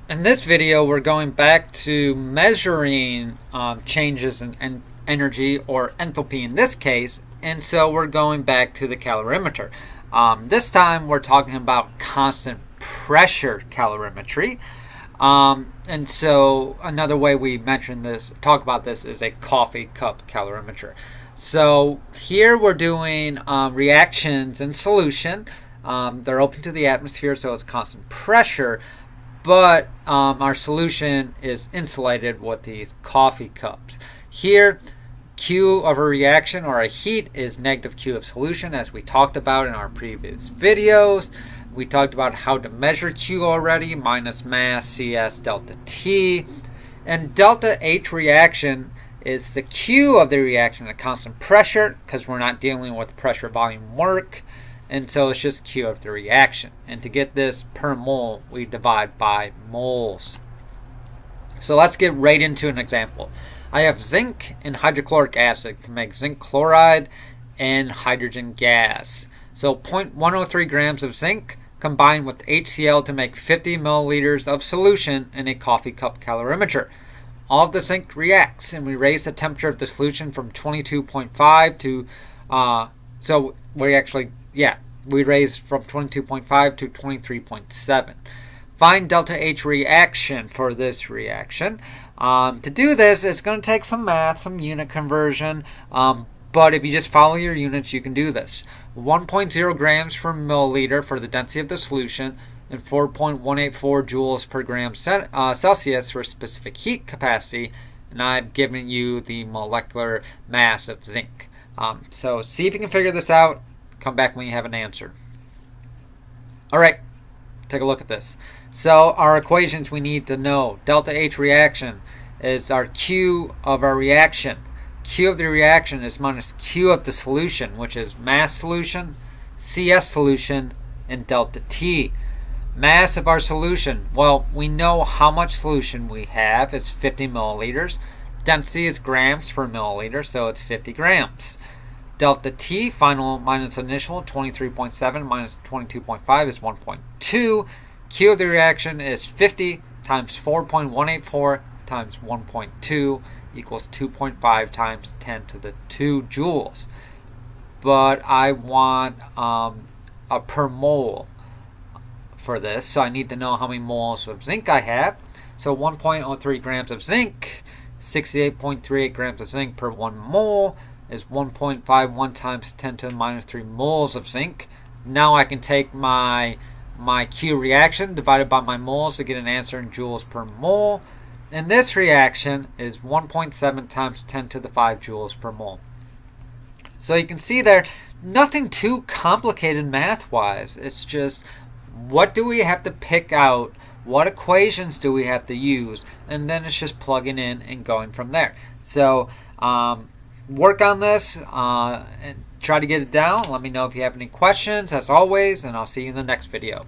In this video, we're going back to measuring changes in energy, or enthalpy in this case, and so we're going back to the calorimeter. This time we're talking about constant pressure calorimetry. And so another way we talk about this is a coffee cup calorimeter. So here we're doing reactions in solution. They're open to the atmosphere, so it's constant pressure. But our solution is insulated with these coffee cups. Here, Q of a reaction or a heat is negative Q of solution, as we talked about in our previous videos. We talked about how to measure Q already, minus mass CS delta T. And delta H reaction is the Q of the reaction at constant pressure, because we're not dealing with pressure volume work. And so it's just Q of the reaction. And to get this per mole, we divide by moles. So let's get right into an example. I have zinc and hydrochloric acid to make zinc chloride and hydrogen gas. So 0.103 grams of zinc combined with HCl to make 50 milliliters of solution in a coffee cup calorimeter. All of the zinc reacts, and we raise the temperature of the solution from 22.5 to, we raise from 22.5 to 23.7. Find delta H reaction for this reaction. To do this, it's going to take some math, some unit conversion, but if you just follow your units, you can do this. 1.0 grams per milliliter for the density of the solution, and 4.184 joules per gram Celsius for specific heat capacity, and I've given you the molecular mass of zinc. So see if you can figure this out. Come back when you have an answer. Alright, take a look at this. So our equations we need to know. Delta H reaction is our Q of our reaction. Q of the reaction is minus Q of the solution, which is mass solution, CS solution, and delta T. Mass of our solution, well, we know how much solution we have. It's 50 milliliters. Density is grams per milliliter, so it's 50 grams. Delta T, final minus initial, 23.7 minus 22.5 is 1.2. Q of the reaction is 50 times 4.184 times 1.2 equals 2.5 times 10 to the 2 joules. But I want a per mole for this, so I need to know how many moles of zinc I have. So 1.03 grams of zinc, 68.38 grams of zinc per 1 mole, is 1.51 times 10 to the minus 3 moles of zinc. Now I can take my Q reaction divided by my moles to get an answer in joules per mole. And this reaction is 1.7 times 10 to the 5 joules per mole. So you can see there, nothing too complicated math-wise. It's just, what do we have to pick out? What equations do we have to use? And then it's just plugging in and going from there. So work on this and try to get it down. Let me know if you have any questions, as always, and I'll see you in the next video.